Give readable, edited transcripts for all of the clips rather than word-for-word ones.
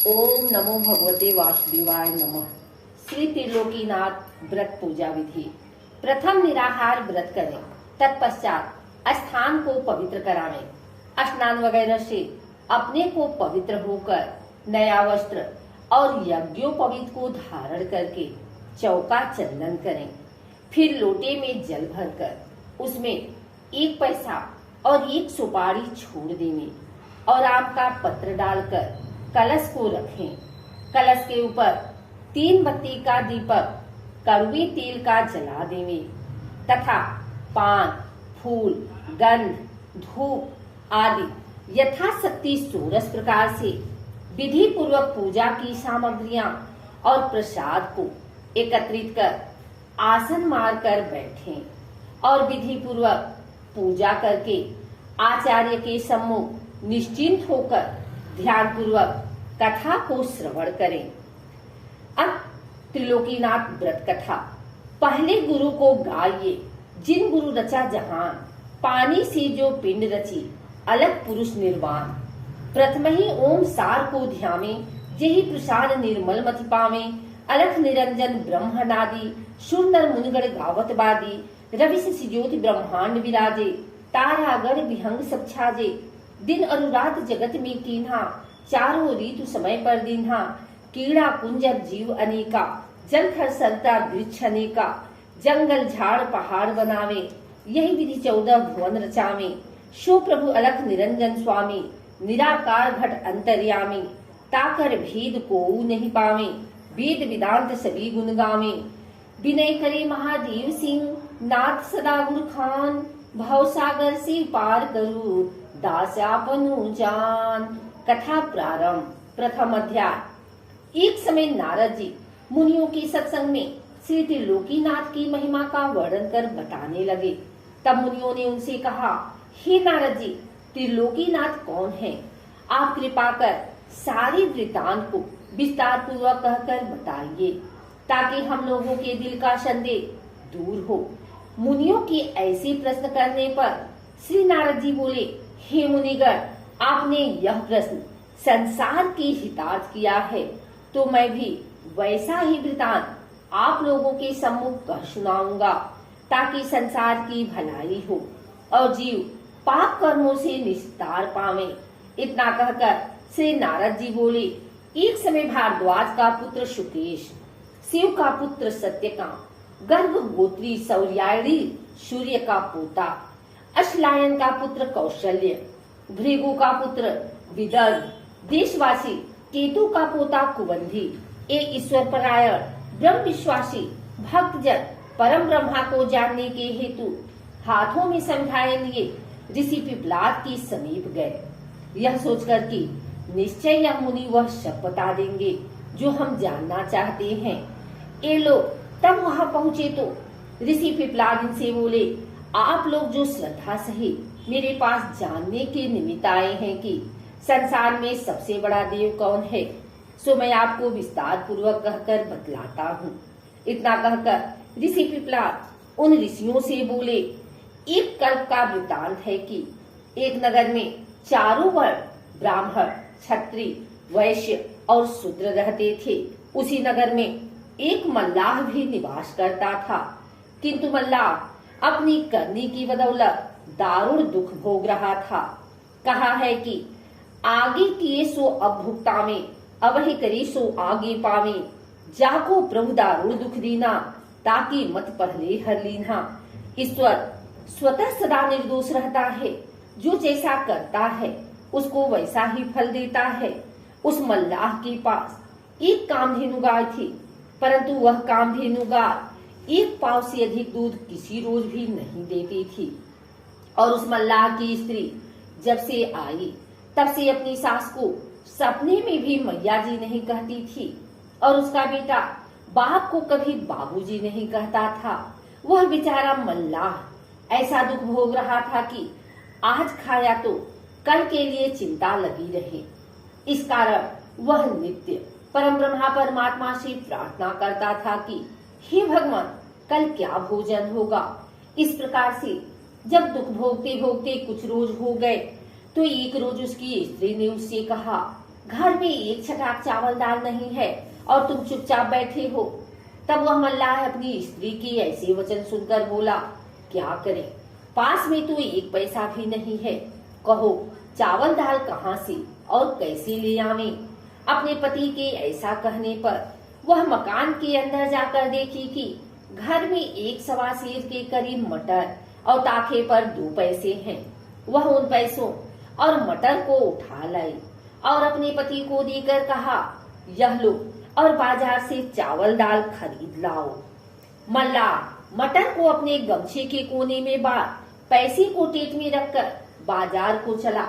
ओम नमो भगवते वासुदेवाय नमः। श्री त्रिलोकीनाथ व्रत पूजा विधि। प्रथम निराहार व्रत करें, तत्पश्चात स्थान को पवित्र करावें। स्नान वगैरह से अपने को पवित्र होकर नया वस्त्र और यज्ञोपवीत को धारण करके चौका चंदन करें। फिर लोटे में जल भरकर उसमें 1 पैसा और 1 सुपारी छोड़ देंगे और आम का पत्र डालकर कलश को रखें। कलश के ऊपर 3 बत्ती का दीपक कड़वे तेल का जला देंगे तथा पान, फूल, गंध, धूप आदि यथाशक्ति 16 प्रकार से विधि पूर्वक पूजा की सामग्रियां और प्रसाद को एकत्रित कर आसन मार कर बैठें और विधि पूर्वक पूजा करके आचार्य के सम्मुख निश्चिंत होकर ध्यान पूर्वक कथा को श्रवण करें। अब त्रिलोकीनाथ व्रत कथा। पहले गुरु को गाइए, जिन गुरु रचा जहान, पानी से जो पिंड रची अलग पुरुष निर्वाण। प्रथम ही ओम सार को ध्यावे, जेहि प्रसाद निर्मल मति पावे। अलख निरंजन ब्रह्मनादि, सुंदर मुनिगण गावत बादी। रवि से ज्योति ब्रह्मांड विराजे, तारागण विहंग सब छाजे। दिन और रात जगत में कीन्हा, चारों ऋतु समय पर दीन्हा। कीड़ा कुंजर जीव अनेका, जल थर सरता वृक्ष अनेका। जंगल झाड़ पहाड़ बनावे, यही विधि 14 भुवन रचावे। शो प्रभु अलख निरंजन स्वामी, निराकार घट अंतर्यामी। ताकर भेद को नहीं पावे, वेद वेदांत सभी गुण गावे। विनय करे महादेव सिंह, नाथ सदा गुर खान। भव सागर से पार करू, दास्यापनु जान। कथा प्रारंभ। प्रथम अध्याय। एक समय नारद जी मुनियों के सत्संग में श्री त्रिलोकीनाथ की महिमा का वर्णन कर बताने लगे। तब मुनियों ने उनसे कहा, हे नारद जी, त्रिलोकीनाथ कौन है? आप कृपा कर सारे वृतांत को विस्तार पूर्वक कहकर बताइए, ताकि हम लोगों के दिल का संदेह दूर हो। मुनियों के ऐसे प्रश्न करने पर श्री नारद जी बोले, हे मुनिगण, आपने यह प्रश्न संसार के हितार्थ किया है, तो मैं भी वैसा ही वृतांत आप लोगों के सम्मुख कह सुनाऊंगा, ताकि संसार की भलाई हो और जीव पाप कर्मों से निस्तार पावे। इतना कहकर श्री नारद जी बोले, एक समय भारद्वाज का पुत्र शुकेश, शिव का पुत्र सत्यकाम, गर्भ गोत्री सौर्यायणी सूर्य का पोता, अश्लायन का पुत्र कौशल्य, भृगु का पुत्र विदर्भ, देशवासी केतु का पोता कुबंधी, एक ईश्वर परायण ब्रह्म विश्वासी भक्तजन परम ब्रह्मा को जानने के हेतु हाथों में समझाए लिए ऋषि पिपलाद के समीप गए। यह सोचकर कि निश्चय यह मुनि वह सब बता देंगे जो हम जानना चाहते हैं। ये लोग तब वहां पहुंचे तो ऋषि पिपलाद इनसे बोले, आप लोग जो श्रद्धा सहित मेरे पास जानने के निमित्त आए हैं कि संसार में सबसे बड़ा देव कौन है, सो मैं आपको विस्तार पूर्वक कहकर बतलाता हूँ। इतना कहकर ऋषि पिपलाद उन ऋषियों से बोले, एक कल्प का वृतांत है कि एक नगर में चारों वर्ण ब्राह्मण, क्षत्रिय, वैश्य और शूद्र रहते थे। उसी नगर में एक मल्लाह भी निवास करता था, किंतु मल्लाह अपनी करनी की बदौलत दारुण दुख भोग रहा था। कहा है कि आगे किए सो अब भुगतावे, अवहि करे सो आगे पावे। जाको प्रभु दारुण दुख दीना, ताकि मत पहले हर लीना। ईश्वर स्वतः सदा निर्दोष रहता है, जो जैसा करता है उसको वैसा ही फल देता है। उस मल्लाह के पास एक कामधेनु गाय थी, परंतु वह कामधेनु गाय 1 पाव से अधिक दूध किसी रोज भी नहीं देती थी। और उस मल्लाह की स्त्री जब से आई तब से अपनी सास को सपने में भी मैया जी नहीं कहती थी, और उसका बेटा बाप को कभी बाबूजी नहीं कहता था। वह बेचारा मल्लाह ऐसा दुख भोग रहा था कि आज खाया तो कल के लिए चिंता लगी रहे। इस कारण वह नित्य परम ब्रह्मा परमात्मा से प्रार्थना करता था कि हे भगवान, कल क्या भोजन होगा। इस प्रकार से जब दुख भोगते भोगते कुछ रोज हो गए तो एक रोज उसकी स्त्री ने उससे कहा, घर में एक छटाक चावल दाल नहीं है और तुम चुपचाप बैठे हो। तब वह मल्लाह अपनी स्त्री की ऐसे वचन सुनकर बोला, क्या करें, पास में तो एक पैसा भी नहीं है। कहो चावल दाल कहाँ से और कैसे ले आवे। अपने पति के ऐसा कहने पर वह मकान के अंदर जाकर देखी कि घर में एक सवा सेर के करीब मटर और ताखे पर 2 पैसे हैं। वह उन पैसों और मटर को उठा लाई और अपने पति को देकर कहा, यह लो और बाजार से चावल दाल खरीद लाओ। मल्लाह मटर को अपने गमछे के कोने में बांध पैसे को टेट में रखकर बाजार को चला।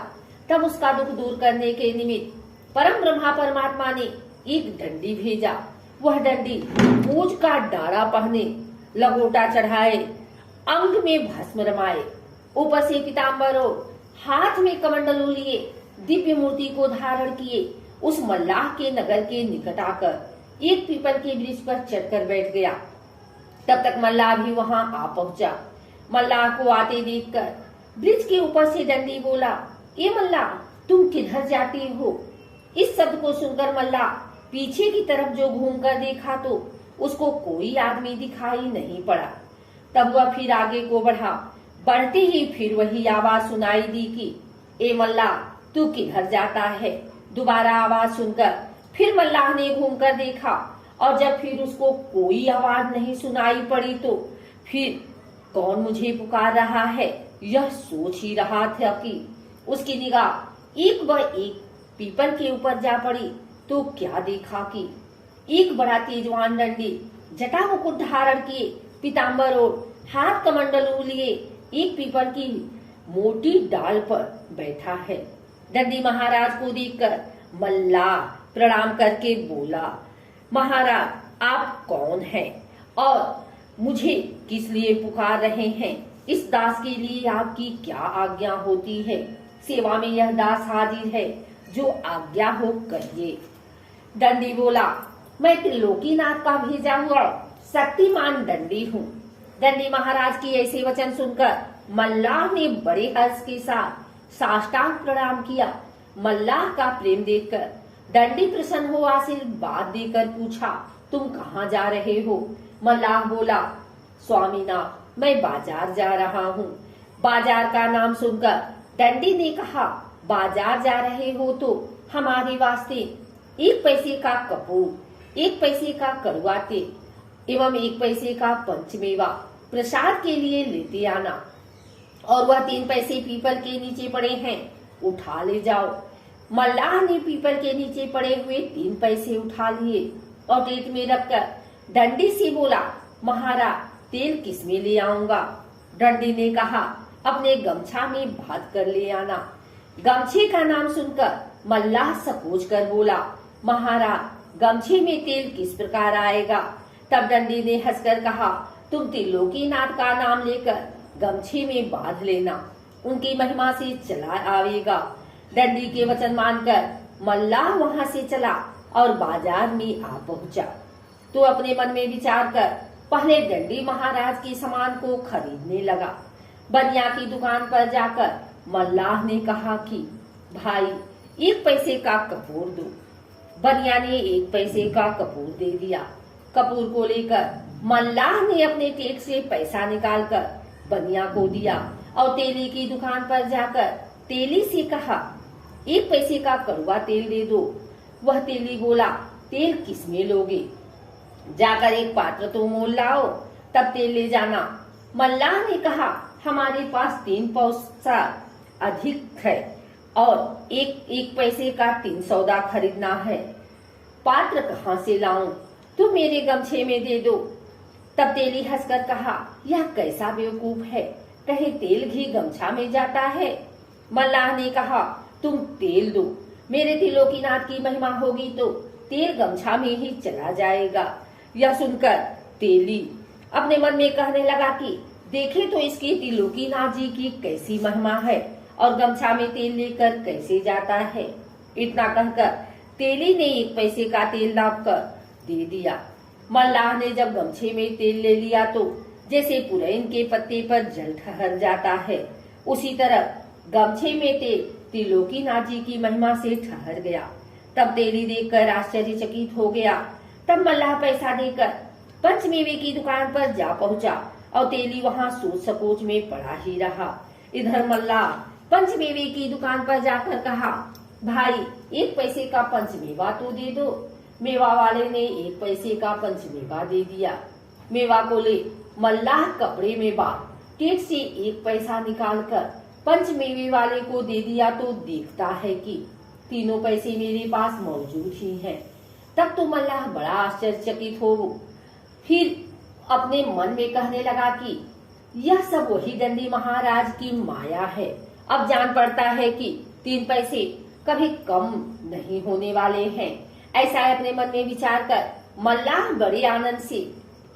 तब उसका दुख दूर करने के निमित्त परम ब्रह्मा परमात्मा ने एक डंडी भेजा। वह डंडी पूज का डारा पहने, लंगोटा चढ़ाए, अंग में भस्म रमाए, ऊपर से पीताम्बर और हाथ में कमंडलू लिए दिव्य मूर्ति को धारण किए उस मल्लाह के नगर के निकट आकर एक पीपल के वृक्ष पर चढ़कर बैठ गया। तब तक मल्लाह भी वहां आ पहुंचा। मल्लाह को आते देखकर वृक्ष के ऊपर से डंडी बोला, ए मल्लाह, तुम किधर जाते हो। इस शब्द को सुनकर मल्लाह पीछे की तरफ जो घूमकर देखा तो उसको कोई आदमी दिखाई नहीं पड़ा। तब वह फिर आगे को बढ़ा। बढ़ते ही फिर वही आवाज सुनाई दी कि ए मल्लाह, तू किधर जाता है। दोबारा आवाज सुनकर फिर मल्लाह ने घूमकर देखा और जब फिर उसको कोई आवाज नहीं सुनाई पड़ी तो फिर कौन मुझे पुकार रहा है यह सोच ही रहा था कि उसकी निगाह एक व एक पीपल के ऊपर जा पड़ी तो क्या देखा कि एक बड़ा तेजवान डंडी जटा मुकुट धारण किए, पीताम्बर और हाथ कमंडलू लिए एक पीपल की मोटी डाल पर बैठा है। डंडी महाराज को देखकर मल्लाह प्रणाम करके बोला, महाराज आप कौन हैं और मुझे किस लिए पुकार रहे हैं। इस दास के लिए आपकी क्या आज्ञा होती है। सेवा में यह दास हाजिर है, जो आज्ञा हो कहिए। डंडी बोला, मैं त्रिलोकीनाथ का भेजा हुआ शक्तिमान डंडी हूँ। डंडी महाराज की ऐसे वचन सुनकर मल्लाह ने बड़े हर्ष के साथ साष्टांग प्रणाम किया। मल्लाह का प्रेम देखकर डंडी प्रसन्न हो आशीर्वाद देकर पूछा, तुम कहाँ जा रहे हो। मल्लाह बोला, स्वामीनाथ, मैं बाजार जा रहा हूँ। बाजार का नाम सुनकर डंडी ने कहा, बाजार जा रहे हो तो हमारे वास्ते 1 पैसे का कपूर, 1 पैसे का कड़वा तेल एवं 1 पैसे का पंचमेवा प्रसाद के लिए लेते आना और वह 3 पैसे पीपल के नीचे पड़े हैं, उठा ले जाओ। मल्लाह ने पीपल के नीचे पड़े हुए 3 पैसे उठा लिए और टेट में रखकर डंडी से बोला, महाराज तेल किस में ले आऊंगा। डंडी ने कहा, अपने गमछा में बांध कर ले आना। गमछे का नाम सुनकर मल्लाह सकोच कर बोला, महाराज गमछे में तेल किस प्रकार आएगा। तब डंडी ने हंसकर कहा, तुम त्रिलोकीनाथ का नाम लेकर गमछे में बांध लेना, उनकी महिमा से चला आवेगा। डंडी के वचन मानकर मल्लाह वहां से चला और बाजार में आ पहुंचा। तो अपने मन में विचार कर पहले डंडी महाराज के सामान को खरीदने लगा। बनिया की दुकान पर जाकर मल्लाह ने कहा कि भाई 1 पैसे का कपूर दो। बनिया ने 1 पैसे का कपूर दे दिया। कपूर को लेकर मल्लाह ने अपने टेक से पैसा निकालकर बनिया को दिया और तेली की दुकान पर जाकर तेली से कहा, 1 पैसे का कड़वा तेल दे दो। वह तेली बोला, तेल किस में लोगे, जाकर एक पात्र तो मोल लाओ, तब तेल ले जाना। मल्लाह ने कहा, हमारे पास 3 पैसा अधिक है और एक पैसे का 3 सौदा खरीदना है। पात्र कहाँ से लाऊं, तुम मेरे गमछे में दे दो। तब तेली हंसकर कहा, यह कैसा बेवकूफ है, कहे तेल घी गमछा में जाता है। मल्लाह ने कहा, तुम तेल दो, मेरे त्रिलोकीनाथ की महिमा होगी तो तेल गमछा में ही चला जाएगा। यह सुनकर तेली अपने मन में कहने लगा कि देखे तो इसकी त्रिलोकीनाथ जी की कैसी महिमा है और गमछा में तेल लेकर कैसे जाता है। इतना कहकर तेली ने 1 पैसे का तेल लाकर दे दिया। मल्लाह ने जब गमछे में तेल ले लिया तो जैसे पुरैन के पत्ते पर जल ठहर जाता है, उसी तरह गमछे में तेल त्रिलोकीनाथ जी की महिमा से ठहर गया। तब तेली देखकर आश्चर्यचकित हो गया। तब मल्लाह पैसा देकर पंचमेवे की दुकान पर जा पहुंचा और तेली वहां सोच सकोच में पड़ा ही रहा। इधर मल्लाह पंचमेवे की दुकान पर जाकर कहा, भाई 1 पैसे का पंचमेवा तो दे दो। मेवा वाले ने 1 पैसे का पंचमेवा दे दिया। मेवा को ले मल्लाह कपड़े में बांध केक से 1 पैसा निकालकर पंचमेवे वाले को दे दिया तो देखता है कि तीनों पैसे मेरे पास मौजूद ही हैं। तब तो मल्लाह बड़ा आश्चर्यचकित हो फिर अपने मन में कहने लगा कि यह सब वही डंडी महाराज की माया है। अब जान पड़ता है कि 3 पैसे कभी कम नहीं होने वाले हैं। ऐसा अपने मन में विचार कर मल्लाह बड़े आनंद से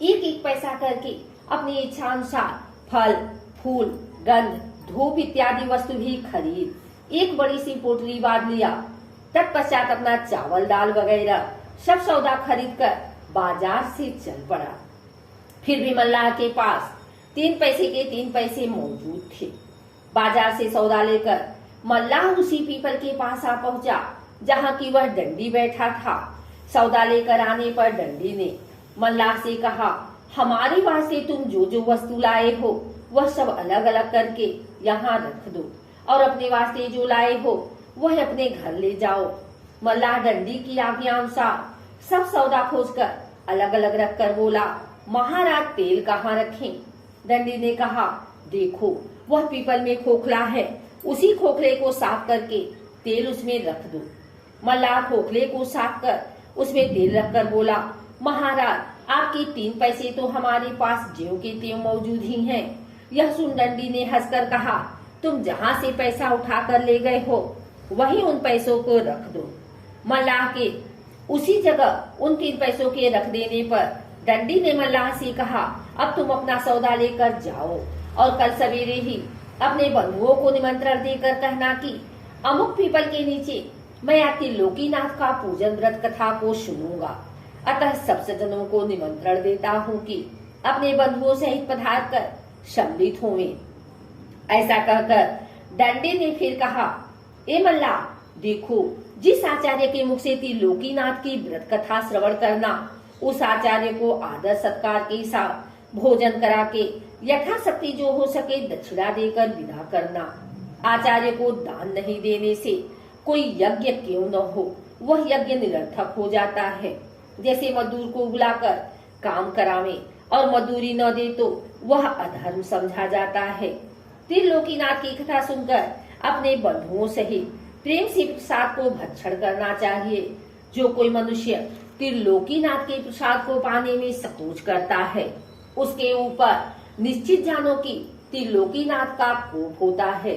1-1 पैसा करके अपनी इच्छा अनुसार फल, फूल, गंध, धूप इत्यादि वस्तु भी खरीद एक बड़ी सी पोटली बांध लिया। तत्पश्चात अपना चावल, दाल वगैरह सब सौदा खरीद कर बाजार से चल पड़ा। फिर भी मल्लाह के पास 3 पैसे के 3 पैसे मौजूद थे। बाजार से सौदा लेकर मल्लाह उसी पीपल के पास आ पहुंचा जहां की वह डंडी बैठा था। सौदा लेकर आने पर डंडी ने मल्लाह से कहा, हमारे वास्ते तुम जो जो वस्तु लाए हो वह सब अलग अलग करके यहाँ रख दो और अपने वास्ते जो लाए हो वह अपने घर ले जाओ। मल्लाह डंडी की आज्ञा अनुसार सब सौदा खोजकर अलग अलग रख कर बोला, महाराज तेल कहाँ रखें? डंडी ने कहा, देखो वह पीपल में खोखला है, उसी खोखले को साफ करके तेल उसमें रख दो। मल्लाह खोखले को साफ कर उसमें तेल रखकर बोला, महाराज आपके 3 पैसे तो हमारे पास ज्यों के त्यों मौजूद ही हैं। यह सुन डंडी ने हंसकर कहा, तुम जहाँ से पैसा उठा कर ले गए हो वहीं उन पैसों को रख दो। मल्लाह के उसी जगह उन 3 पैसों के रख देने पर डंडी ने मल्लाह से कहा, अब तुम अपना सौदा लेकर जाओ और कल सवेरे ही अपने बंधुओं को निमंत्रण देकर कहना कि अमुक पीपल के नीचे मैं आपके लोकीनाथ का पूजन व्रत कथा को सुनूंगा। अतः सब सज्जनों को निमंत्रण देता हूँ कि अपने बंधुओं सहित पधार कर सम्मिलित होवें। ऐसा कहकर डंडी ने फिर कहा, ए मल्लाह देखो, जिस आचार्य के मुख से त्रिलोकीनाथ की व्रत कथा श्रवण करना, उस आचार्य को आदर सत्कार के साथ भोजन करा के यथाशक्ति जो हो सके दक्षिणा देकर विदा करना। आचार्य को दान नहीं देने से कोई यज्ञ क्यों न हो, वह यज्ञ निरर्थक हो जाता है। जैसे मजदूर को बुलाकर काम करावे और मजदूरी न दे तो वह अधर्म समझा जाता है। त्रिलोकीनाथ की कथा सुनकर अपने बंधुओं सहित प्रेम से प्रसाद को भक्षण करना चाहिए। जो कोई मनुष्य त्रिलोकीनाथ के प्रसाद को पाने में संकोच करता है, उसके ऊपर निश्चित जानो कि त्रिलोकीनाथ का कोप होता है।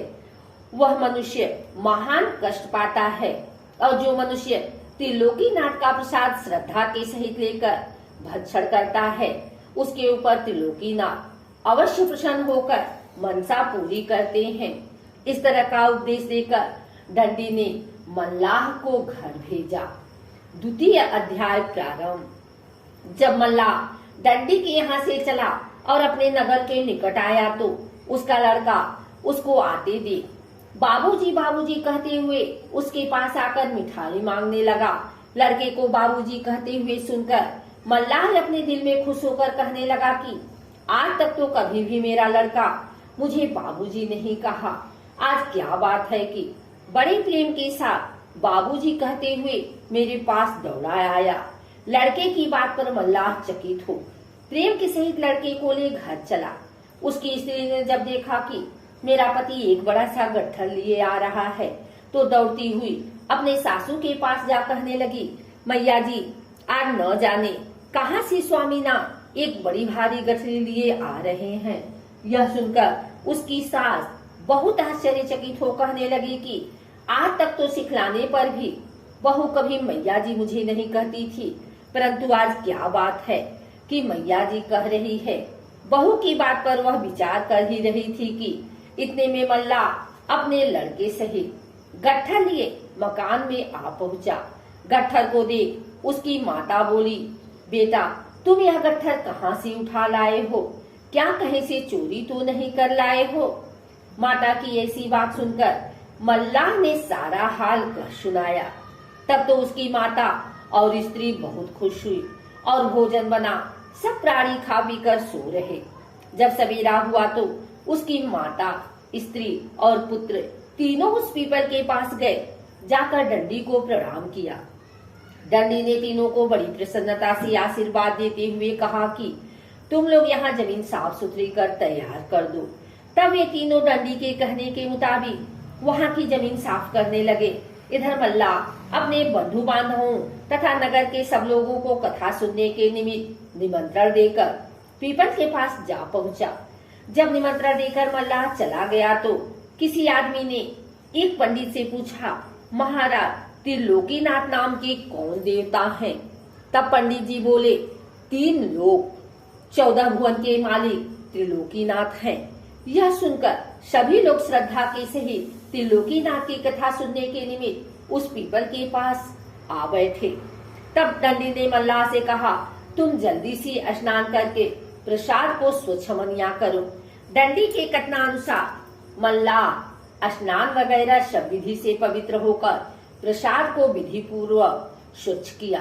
वह मनुष्य महान कष्ट पाता है और जो मनुष्य त्रिलोकीनाथ का प्रसाद श्रद्धा के सहित लेकर भक्षण करता है, उसके ऊपर त्रिलोकीनाथ अवश्य प्रसन्न होकर मनसा पूरी करते हैं। इस तरह का उपदेश देकर डंडी ने मल्लाह को घर भेजा। द्वितीय अध्याय प्रारंभ। जब मल्लाह डंडी के यहाँ से चला और अपने नगर के निकट आया तो उसका लड़का उसको आते देख बाबूजी बाबूजी कहते हुए उसके पास आकर मिठाई मांगने लगा। लड़के को बाबूजी कहते हुए सुनकर मल्लाह अपने दिल में खुश होकर कहने लगा कि आज तक तो कभी भी मेरा लड़का मुझे बाबूजी नहीं कहा। आज क्या बात है कि बड़े प्रेम के साथ बाबूजी कहते हुए मेरे पास दौड़ा आया। लड़के की बात पर मल्लाह चकित हो प्रेम के सहित लड़के को ले घर चला। उसकी स्त्री ने जब देखा कि मेरा पति एक बड़ा सा गट्ठर लिए आ रहा है तो दौड़ती हुई अपने सासू के पास जा कहने लगी, मैया जी आज न जाने कहाँ से स्वामी ना एक बड़ी भारी गठरी लिए आ रहे हैं। यह सुनकर उसकी सास बहुत आश्चर्यचकित हो कहने लगी कि आज तक तो सिखलाने पर भी बहू कभी मैया जी मुझे नहीं कहती थी, परंतु आज क्या बात है कि मैया जी कह रही है। बहू की बात पर वह विचार कर ही रही थी कि इतने में मल्लाह अपने लड़के सहित गट्ठर लिए मकान में आ पहुंचा। गट्ठर को देख उसकी माता बोली, बेटा तुम यह गट्ठर कहाँ से उठा लाए हो? क्या कहीं से चोरी तो नहीं कर लाए हो? माता की ऐसी बात सुनकर मल्लाह ने सारा हाल कह सुनाया। तब तो उसकी माता और स्त्री बहुत खुश हुई और भोजन बना, सब प्राणी खा पी कर सो रहे। जब सवेरा हुआ तो उसकी माता, स्त्री और पुत्र तीनों उस पीपल के पास गए, जाकर डंडी को प्रणाम किया। डंडी ने तीनों को बड़ी प्रसन्नता से आशीर्वाद देते हुए कहा कि तुम लोग यहाँ जमीन साफ सुथरी कर तैयार कर दो। तब ये तीनों डंडी के कहने के मुताबिक वहाँ की जमीन साफ करने लगे। इधर मल्ला अपने बंधु बांधवों तथा नगर के सब लोगों को कथा सुनने के निमित्त निमंत्रण देकर पीपल के पास जा पहुंचा। जब निमंत्रण देकर मल्ला चला गया तो किसी आदमी ने एक पंडित से पूछा, महाराज त्रिलोकीनाथ नाम के कौन देवता हैं? तब पंडित जी बोले, 3 लोक 14 भुवन के मालिक त्रिलोकीनाथ हैं। यह सुनकर सभी लोग श्रद्धा के सहित त्रिलोकीनाथ की कथा सुनने के निमित्त उस पीपल के पास आ बैठे। तब डंडी ने मल्लाह से कहा, तुम जल्दी से स्नान करके प्रसाद को स्वच्छ मनिया करो। डंडी के कथनानुसार मल्लाह स्नान वगैरह सब विधि से पवित्र होकर प्रसाद को विधि पूर्वक स्वच्छ किया।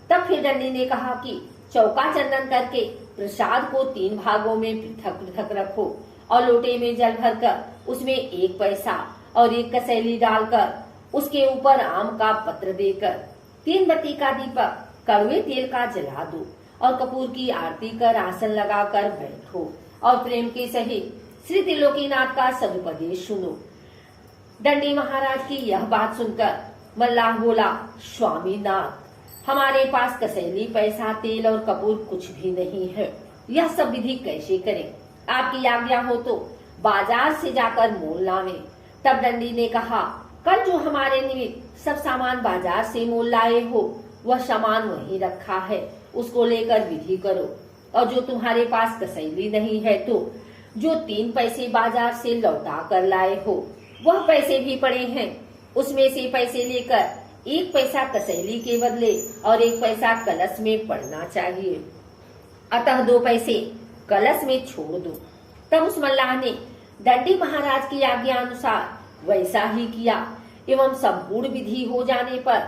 तब फिर डंडी ने कहा कि चौका चंदन करके प्रसाद को 3 भागों में पृथक पृथक रखो और लोटे में जल भरकर उसमें 1 पैसा और 1 कसैली डालकर उसके ऊपर आम का पत्र देकर 3 बत्ती का दीपक कड़वे तेल का जला दो और कपूर की आरती कर आसन लगाकर बैठो और प्रेम के सहित श्री त्रिलोकीनाथ का सदुपदेश सुनो। डंडी महाराज की यह बात सुनकर मल्लाह बोला, स्वामीनाथ हमारे पास कसैली पैसा तेल और कपूर कुछ भी नहीं है, यह सब विधि कैसे करें? आपकी आज्ञा हो तो बाजार से जाकर मोल लावे। तब डंडी ने कहा, कल जो हमारे निमित्त सब सामान बाजार से मोल लाए हो वह सामान वहीं रखा है, उसको लेकर विधि करो। और जो तुम्हारे पास कसैली नहीं है तो जो 3 पैसे बाजार से लौटा कर लाए हो वह पैसे भी पड़े हैं, उसमें से पैसे लेकर 1 पैसा कसैली के बदले और 1 पैसा कलश में पड़ना चाहिए, अतः 2 पैसे कलश में छोड़ दो। तब उस मल्लाह ने डंडी महाराज की आज्ञा अनुसार वैसा ही किया एवं संपूर्ण विधि हो जाने पर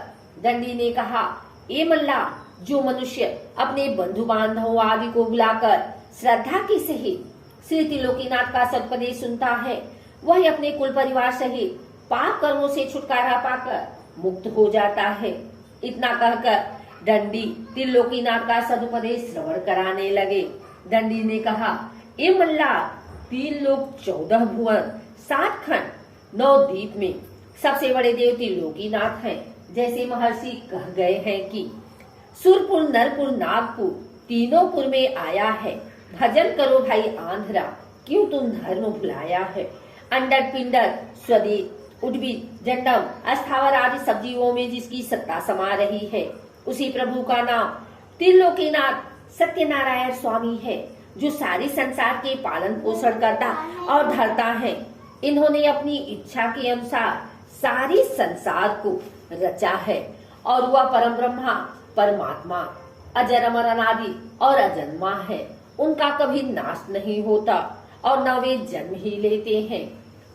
डंडी ने कहा, ए मल्लाह, जो मनुष्य अपने बंधु बांधवों आदि को बुलाकर श्रद्धा के सहित श्री त्रिलोकीनाथ का सदुपदेश सुनता है वह अपने कुल परिवार सहित पाप कर्मों से छुटकारा पाकर मुक्त हो जाता है। इतना कहकर डंडी त्रिलोकीनाथ का सदुपदेश श्रवण कराने लगे। डंडी ने कहा, ए मल्लाह, 3 लोक 14 भुवन 7 खंड 9 द्वीप में सबसे बड़े देव त्रिलोकीनाथ हैं। जैसे महर्षि कह गए हैं कि सुरपुर, नरपुर, नागपुर तीनों पुर में आया है, भजन करो भाई आंध्रा, क्यों तुम धर्म भुलाया है। अंडर पिंडर स्वदेश उडबी जंडम अस्थावर आदि सब जीवों में जिसकी सत्ता समा रही है उसी प्रभु का नाम त्रिलोकीनाथ सत्यनारायण स्वामी है, जो सारे संसार के पालन पोषण करता और धरता है। इन्होंने अपनी इच्छा के अनुसार सारी संसार को रचा है और वह परम ब्रह्मा परमात्मा अजर अमर अनादि और अजन्मा है। उनका कभी नाश नहीं होता और न वे जन्म ही लेते हैं।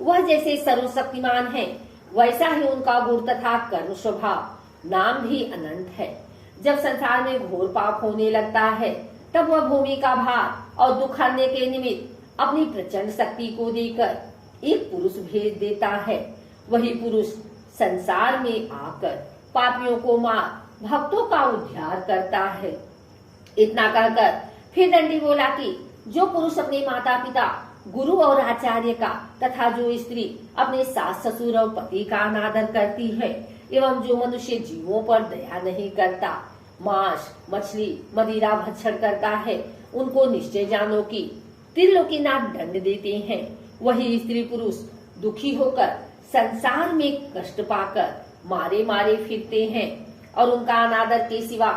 वह जैसे सर्वशक्तिमान है वैसा ही उनका गुण तथा कर्म स्वभाव नाम भी अनंत है। जब संसार में घोर पाप होने लगता है तब वह भूमि का भार और दुख हरने के निमित्त अपनी प्रचंड शक्ति को देकर एक पुरुष भेज देता है। वही पुरुष संसार में आकर पापियों को मार भक्तों का उद्धार करता है। इतना कहकर फिर डंडी बोला कि जो पुरुष अपने माता पिता, गुरु और आचार्य का तथा जो स्त्री अपने सास ससुर और पति का अनादर करती है एवं जो मनुष्य जीवों पर दया नहीं करता, मांस मछली मदिरा भक्षण करता है, उनको निश्चय जानो कि त्रिलोकीनाथ दंड देते हैं। वही स्त्री पुरुष दुखी होकर संसार में कष्ट पाकर मारे मारे फिरते हैं और उनका अनादर के सिवा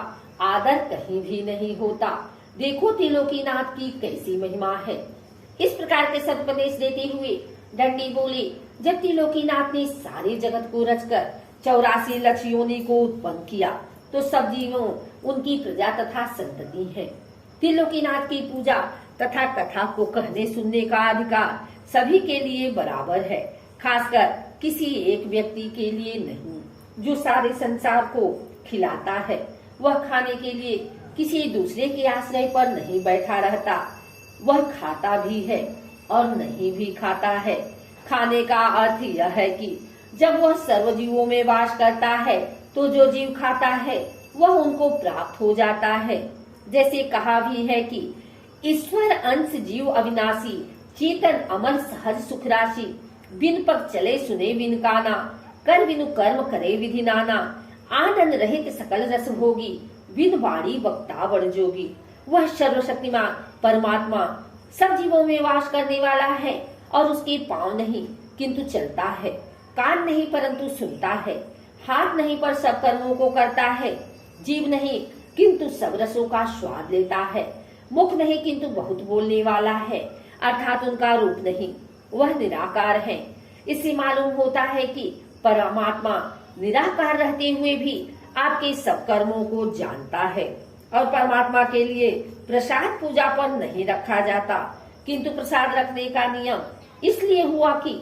आदर कहीं भी नहीं होता। देखो त्रिलोकीनाथ की कैसी महिमा है। इस प्रकार के सदुपदेश देते हुए डंडी बोले, जब त्रिलोकीनाथ ने सारे जगत को रचकर 84 लक्ष योनि को उत्पन्न किया तो सब जीवों उनकी प्रजा तथा संतति है। त्रिलोकीनाथ की पूजा तथा कथा को कहने सुनने का अधिकार सभी के लिए बराबर है, खासकर किसी एक व्यक्ति के लिए नहीं। जो सारे संसार को खिलाता है, वह खाने के लिए किसी दूसरे के आश्रय पर नहीं बैठा रहता। वह खाता भी है और नहीं भी खाता है। खाने का अर्थ यह है कि जब वह सर्व जीवों में वास करता है तो जो जीव खाता है वह उनको प्राप्त हो जाता है। जैसे कहा भी है कि ईश्वर अंश जीव अविनाशी, चेतन अमर सहज सुख राशि, बिन पग चले सुने बिन काना, कर बिनु कर्म करे विधि नाना, आनंद रहित सकल रस भोगी, बिन वाणी वक्ता बड़ जोगी। वह सर्वशक्तिमान परमात्मा सब जीवों में वास करने वाला है और उसके पांव नहीं किंतु चलता है, कान नहीं परंतु सुनता है, हाथ नहीं पर सब कर्मों को करता है, जीव नहीं किंतु सब रसों का स्वाद लेता है, मुख नहीं किंतु बहुत बोलने वाला है, अर्थात उनका रूप नहीं, वह निराकार है। इससे मालूम होता है कि परमात्मा निराकार रहते हुए भी आपके सब कर्मों को जानता है। और परमात्मा के लिए प्रसाद पूजा पर नहीं रखा जाता, किंतु प्रसाद रखने का नियम इसलिए हुआ कि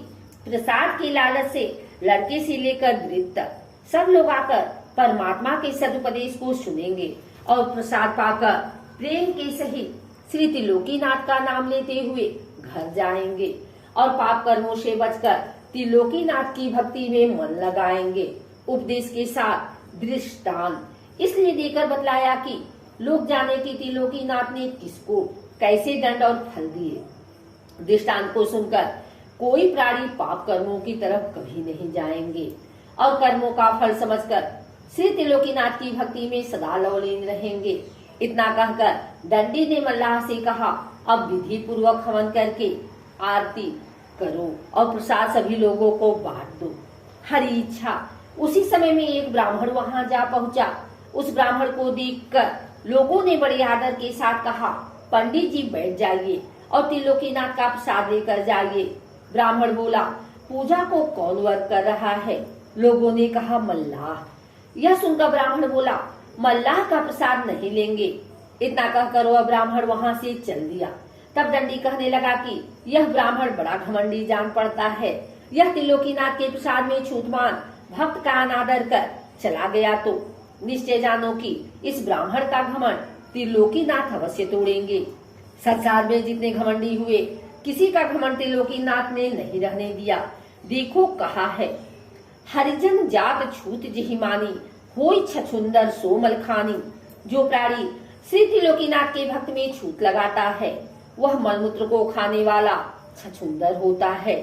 प्रसाद के लालच से लड़के से लेकर वृद्ध तक सब लोग आकर परमात्मा के सदुपदेश को सुनेंगे और प्रसाद पाकर प्रेम के सहित श्री त्रिलोकीनाथ का नाम लेते हुए घर जाएंगे और पाप कर्मों से बचकर त्रिलोकीनाथ की भक्ति में मन लगाएंगे। उपदेश के साथ दृष्टांत इसलिए देकर बतलाया कि लोग जाने कि त्रिलोकीनाथ ने किसको कैसे दंड और फल दिए। दृष्टांत को सुनकर कोई प्राणी पाप कर्मों की तरफ कभी नहीं जाएंगे और कर्मों का फल समझकर श्री त्रिलोकीनाथ की भक्ति में सदा लवलीन रहेंगे। इतना कहकर दंडी ने मल्लाह से कहा, अब विधि पूर्वक हवन करके आरती करो और प्रसाद सभी लोगों को बांट दो। हरी इच्छा। उसी समय में एक ब्राह्मण वहां जा पहुंचा। उस ब्राह्मण को देखकर लोगों ने बड़े आदर के साथ कहा, पंडित जी बैठ जाइए और त्रिलोकीनाथ का प्रसाद लेकर जाइए। ब्राह्मण बोला, पूजा को कौन वर्ग कर रहा है? लोगों ने कहा, मल्लाह। यह सुनकर ब्राह्मण बोला, मल्लाह का प्रसाद नहीं लेंगे। इतना कहकर वह ब्राह्मण वहां से चल दिया। तब दंडी कहने लगा कि यह ब्राह्मण बड़ा घमंडी जान पड़ता है। यह त्रिलोकीनाथ के प्रसाद में छूतमान भक्त का अनादर कर चला गया तो निश्चय जानो कि इस ब्राह्मण का घमंड त्रिलोकीनाथ अवश्य तोड़ेंगे। संसार में जितने घमंडी हुए, किसी का घमंड त्रिलोकीनाथ ने नहीं रहने दिया। देखो कहा है, हरिजन जात छूत जिहि मानी, होई छछुंदर सोमल खानी। जो प्राणी श्री त्रिलोकीनाथ के भक्त में छूत लगाता है वह मलमूत्र को खाने वाला छछुंदर होता है।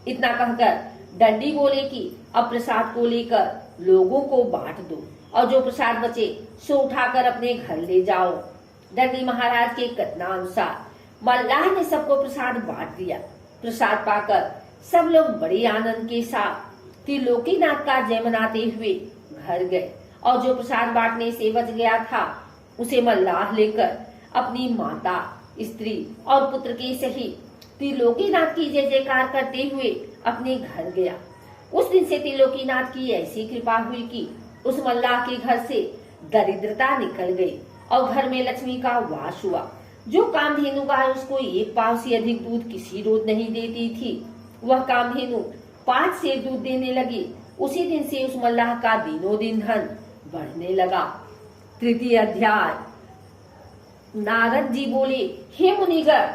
इतना कहकर दंडी बोले कि अब प्रसाद को लेकर लोगों को बांट दो और जो प्रसाद बचे सो उठाकर अपने घर ले जाओ। दंडी महाराज के कथनानुसार मल्लाह ने सबको प्रसाद बांट दिया। प्रसाद पाकर सब लोग बड़े आनंद के साथ त्रिलोकीनाथ का जय मनाते हुए घर गए और जो प्रसाद बांटने से बच गया था उसे मल्लाह लेकर अपनी माता, स्त्री और पुत्र के सहित त्रिलोकीनाथ की जय जयकार करते हुए अपने घर गया। उस दिन से त्रिलोकीनाथ की ऐसी कृपा हुई कि उस मल्लाह के घर से दरिद्रता निकल गई और घर में लक्ष्मी का वास हुआ। जो कामधेनु गाय उसको एक पाव से अधिक दूध किसी रोज नहीं देती थी, वह कामधेनु 5 सेर दूध देने लगी। उसी दिन से उस मल्लाह का दिनों दिन धन बढ़ने लगा। तृतीय अध्याय। नारद जी बोले, हे मुनिगण,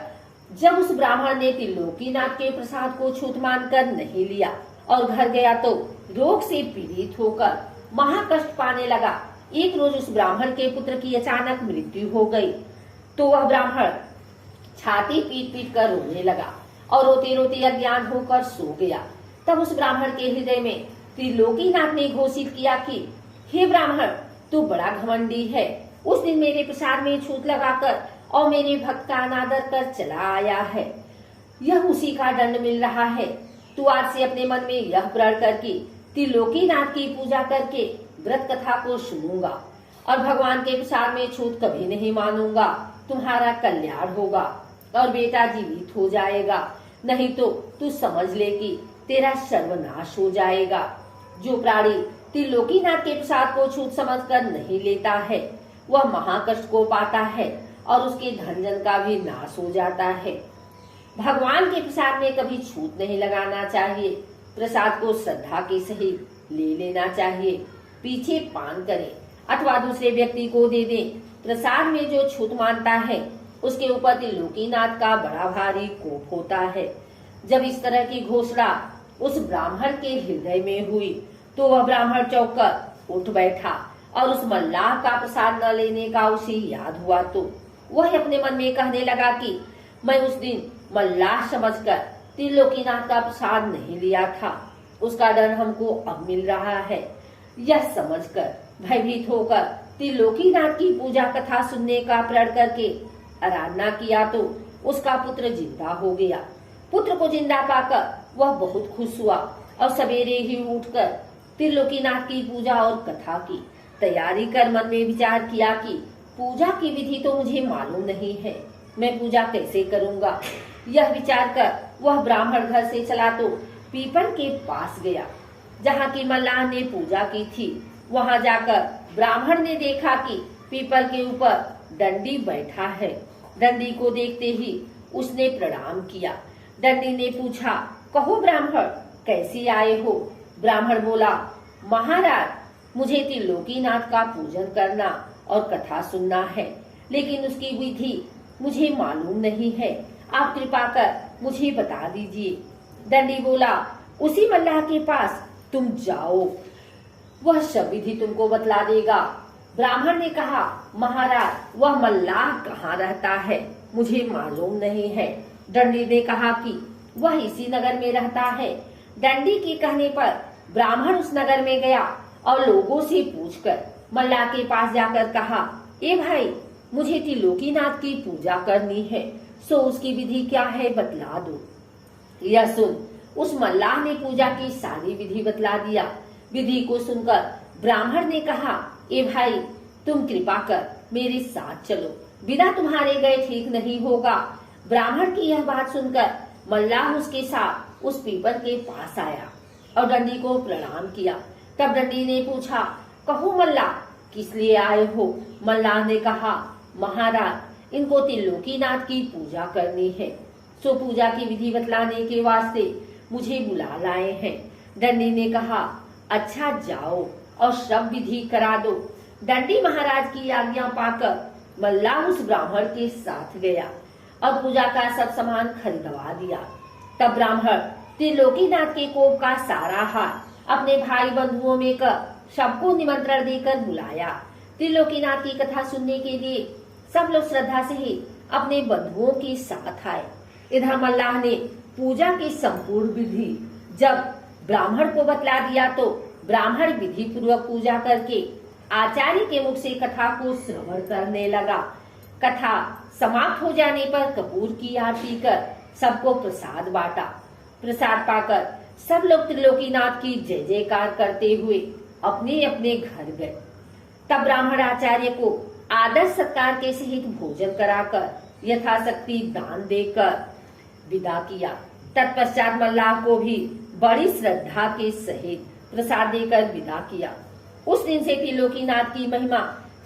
जब उस ब्राह्मण ने त्रिलोकीनाथ के प्रसाद को छूत मानकर नहीं लिया और घर गया तो रोग से पीड़ित होकर महाकष्ट पाने लगा। एक रोज उस ब्राह्मण के पुत्र की अचानक मृत्यु हो गई तो वह ब्राह्मण छाती पीट पीट कर रोने लगा और रोते रोते अज्ञान होकर सो गया। तब उस ब्राह्मण के हृदय में त्रिलोकीनाथ ने घोषित किया कि हे ब्राह्मण, तू बड़ा घमंडी है। उस दिन मेरे प्रसाद में छूत लगाकर और मेरे भक्त का अनादर कर चला आया है। यह उसी का दंड मिल रहा है। तू आज से अपने मन में यह प्रण कर कि त्रिलोकीनाथ की पूजा करके व्रत कथा को सुनूंगा और भगवान के प्रसाद में छूत कभी नहीं मानूंगा। तुम्हारा कल्याण होगा और बेटा जीवित हो जाएगा, नहीं तो तू समझ ले कि तेरा सर्वनाश हो जाएगा। जो प्राणी त्रिलोकीनाथ के प्रसाद को छूत समझकर नहीं लेता है वह महाकष्ट को पाता है और उसके धन जन का भी नाश हो जाता है। भगवान के प्रसाद में कभी छूत नहीं लगाना चाहिए। प्रसाद को श्रद्धा के सहित ले लेना चाहिए, पीछे पान करें अथवा दूसरे व्यक्ति को दे दें। प्रसाद में जो छूत मानता है उसके ऊपर त्रिलोकीनाथ का बड़ा भारी कोप होता है। जब इस तरह की घोषणा उस ब्राह्मण के हृदय में हुई तो वह ब्राह्मण चौंक कर उठ बैठा और उस मल्लाह का प्रसाद न लेने का उसे याद हुआ तो वह अपने मन में कहने लगा कि मैं उस दिन मल्लाह समझकर त्रिलोकीनाथ का प्रसाद नहीं लिया था, उसका दंड हमको अब मिल रहा है। यह समझकर भयभीत होकर त्रिलोकीनाथ की पूजा कथा सुनने का प्रण करके आराधना किया तो उसका पुत्र जिंदा हो गया। पुत्र को जिंदा पाकर वह बहुत खुश हुआ और सवेरे ही उठकर त्रिलोकीनाथ की पूजा और कथा की तैयारी कर मन में विचार किया कि पूजा की विधि तो मुझे मालूम नहीं है, मैं पूजा कैसे करूंगा। यह विचार कर वह ब्राह्मण घर से चला तो पीपल के पास गया जहाँ की मल्लाह ने पूजा की थी। वहाँ जाकर ब्राह्मण ने देखा कि पीपल के ऊपर दंडी बैठा है। दंडी को देखते ही उसने प्रणाम किया। दंडी ने पूछा, कहो ब्राह्मण, कैसी आए हो। ब्राह्मण बोला, महाराज, मुझे त्रिलोकीनाथ का पूजन करना और कथा सुनना है, लेकिन उसकी विधि मुझे मालूम नहीं है, आप कृपा कर मुझे बता दीजिए। दंडी बोला, उसी मल्लाह के पास तुम जाओ, वह सब विधि तुमको बतला देगा। ब्राह्मण ने कहा, महाराज, वह मल्लाह कहाँ रहता है, मुझे मालूम नहीं है। दंडी ने कहा कि वह इसी नगर में रहता है। दंडी के कहने पर ब्राह्मण उस नगर में गया और लोगों से पूछकर मल्लाह के पास जाकर कहा, ए भाई, मुझे त्रिलोकीनाथ की पूजा करनी है, सो उसकी विधि क्या है बतला दो। यह सुन उस मल्लाह ने पूजा की सारी विधि बतला दिया। विधि को सुनकर ब्राह्मण ने कहा, ए भाई, तुम कृपा कर मेरे साथ चलो, बिना तुम्हारे गए ठीक नहीं होगा। ब्राह्मण की यह बात सुनकर मल्लाह उसके साथ उस पीपल के पास आया और दंडी को प्रणाम किया। तब दंडी ने पूछा, कहो मल्लाह, किस लिए आए हो। मल्लाह ने कहा, महाराज, इनको त्रिलोकीनाथ की पूजा करनी है, सो पूजा की विधि बतलाने के वास्ते मुझे बुला लाए हैं। दंडी ने कहा, अच्छा, जाओ और सब विधि करा दो। दंडी महाराज की आज्ञा पाकर मल्लाह उस ब्राह्मण के साथ गया और पूजा का सब सामान खरीदवा दिया। तब ब्राह्मण त्रिलोकीनाथ के कोप का सारा हार अपने भाई बंधुओं में कर सबको निमंत्रण देकर बुलाया। त्रिलोकीनाथ की कथा सुनने के लिए सब लोग श्रद्धा से ही अपने बंधुओं के साथ आए। इधर मल्लाह ने पूजा की संपूर्ण विधि जब ब्राह्मण को बतला दिया तो ब्राह्मण विधि पूर्वक पूजा करके आचार्य के मुख से कथा को श्रवण करने लगा। कथा समाप्त हो जाने पर कपूर की आरती कर सबको प्रसाद बांटा। प्रसाद पाकर सब लोग त्रिलोकीनाथ की जय जयकार करते हुए अपने अपने घर गए। तब ब्राह्मण आचार्य को आदर सत्कार के सहित भोजन कराकर यथाशक्ति दान देकर विदा किया। तत्पश्चात मल्लाह को भी बड़ी श्रद्धा के सहित प्रसाद देकर विदा किया। उस दिन से त्रिलोकीनाथ की महिमा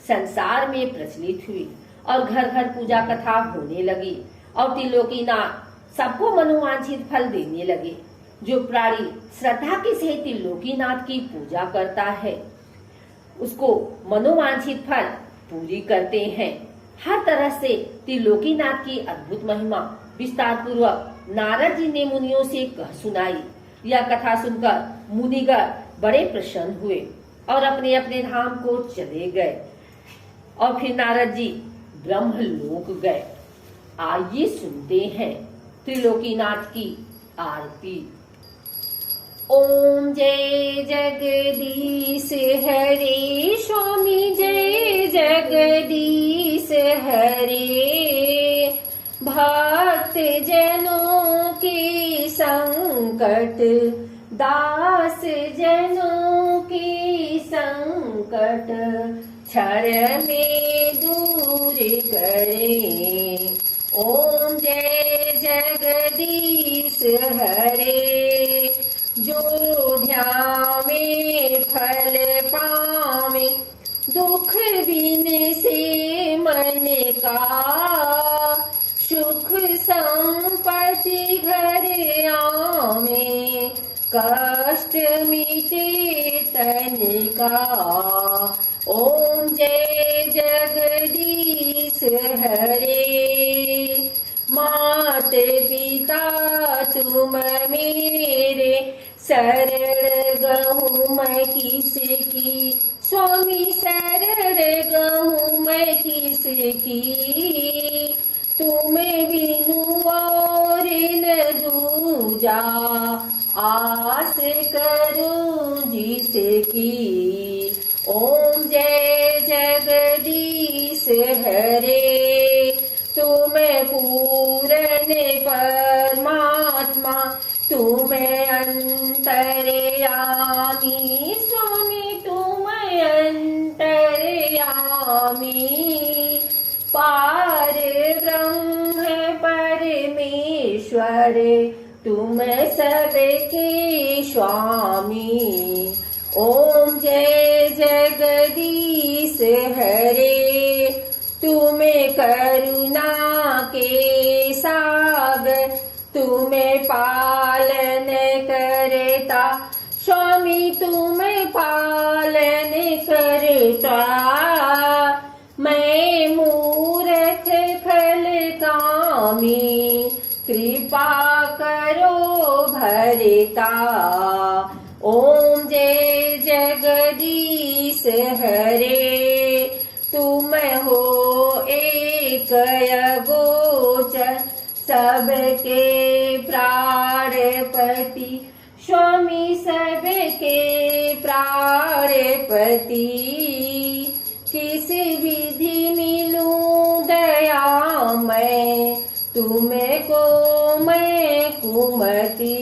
संसार में प्रचलित हुई और घर घर पूजा कथा होने लगी और त्रिलोकीनाथ सबको मनोवांछित फल देने लगे। जो प्राणी श्रद्धा के सहित त्रिलोकीनाथ की पूजा करता है उसको मनोवांछित फल पूरी करते हैं। हर तरह से त्रिलोकीनाथ की अद्भुत महिमा विस्तार पूर्वक नारद जी ने मुनियों से कह सुनाई। यह कथा सुनकर मुनिगण बड़े प्रसन्न हुए और अपने अपने धाम को चले गए और फिर नारद जी ब्रह्मलोक गए। आइए सुनते हैं त्रिलोकीनाथ की आरती। ओम जय जगदीश हरे, स्वामी जय जगदीश हरे। भक्त जनों के संकट, दास जनों के संकट, क्षण में दूर करे। ओम जय जगदीश हरे। जो ध्यावे फल पावे, दुख बिन से मन का। सुख संपत्ति घर आवे, कष्ट मिटे धन का। ओम जय जगदीश हरे। मात पिता तुम मेरे, शरण गहूँ मैं किसकी। स्वामी शरण गहूँ मैं किसकी। तुम्हें बिनु और न दूजा, आस करूं जिसकी। ओम जय जगदीश हरे। तुम्हें पूर्ण परमात्मा, तुम्हें अंतर्यामी। स्वामी तुम्हें अंतर्यामी। पार ब्रह्म परमेश्वर, तुम सबके स्वामी। ओम जय जगदीश हरे। तुम्हें करुणा के सागर, तुम्हें पालन करता। स्वामी तुम्हें पालन करता। मैं मूर्ख खल कामी, कृपा करो भरता। ओम जय जगदीश हरे। तुम हो एक अगोचर, सबके प्राणपति। स्वामी सबके प्राणपति। किस विधि मिलूं दया मैं, तुमको मैं कुमति।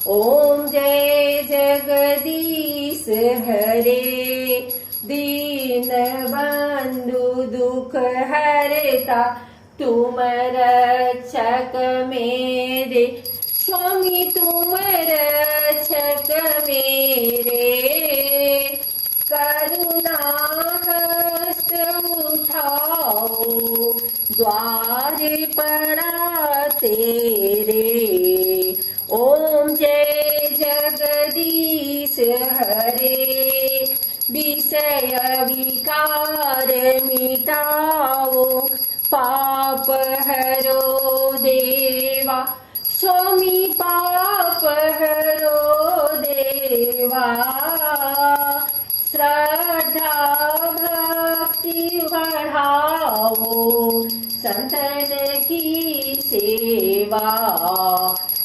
ओम जय जगदीश हरे। दीन बंधु दुख हरता, तुम रक्षक मेरे। स्वामी तुम रक्षक मेरे। करुणा हस्त उठाओ, द्वार पड़ा तेरे। ओम जय जगदीश हरे। विषय विकार मिटाओ, पाप हरो देवा। स्वामी पाप हरो देवा। श्रद्धा भक्ति बढ़ाओ, संतन की सेवा।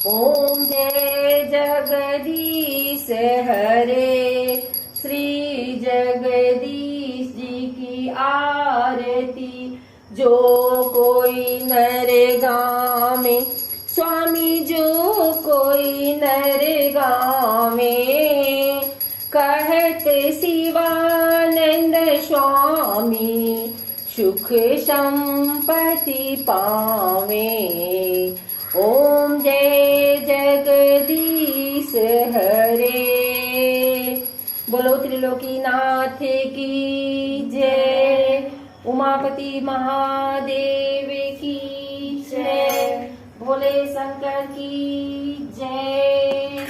ओम जय जगदीश हरे। श्री जगदीश जी की आरती जो कोई नर गावे। स्वामी जो कोई नर गावे, कहत शिवानंद स्वामी, सुख संपत्ति पावे। ओम जय जगदीश हरे। बोलो त्रिलोकीनाथ की जय। उमापति महादेव की जय। भोले शंकर की जय।